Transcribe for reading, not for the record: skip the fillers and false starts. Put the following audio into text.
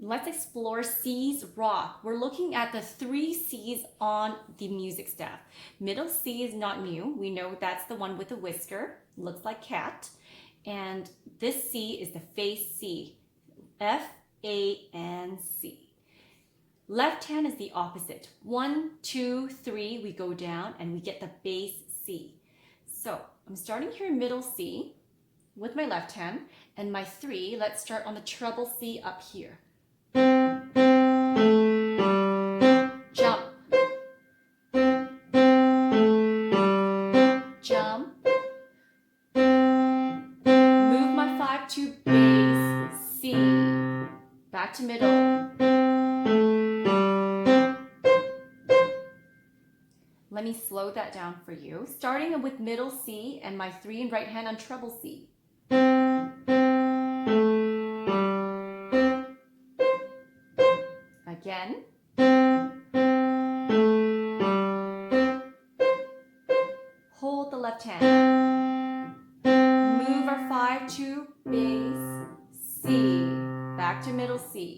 let's explore C's rock. We're looking at the 3 C's on the music staff. Middle C is not new. We know that's the one with the whisker. Looks like cat. And this C is the face C. F, A, and C. Left hand is the opposite. 1, 2, 3, we go down and we get the bass C. So I'm starting here in middle C with my left hand, and my 3, let's start on the treble C up here. Jump. Jump. Move my 5 to bass C. Back to middle. Let me slow that down for you. Starting with middle C and my 3 in right hand on treble C. Again. Hold the left hand. Move our 5 to bass C. Back to middle C.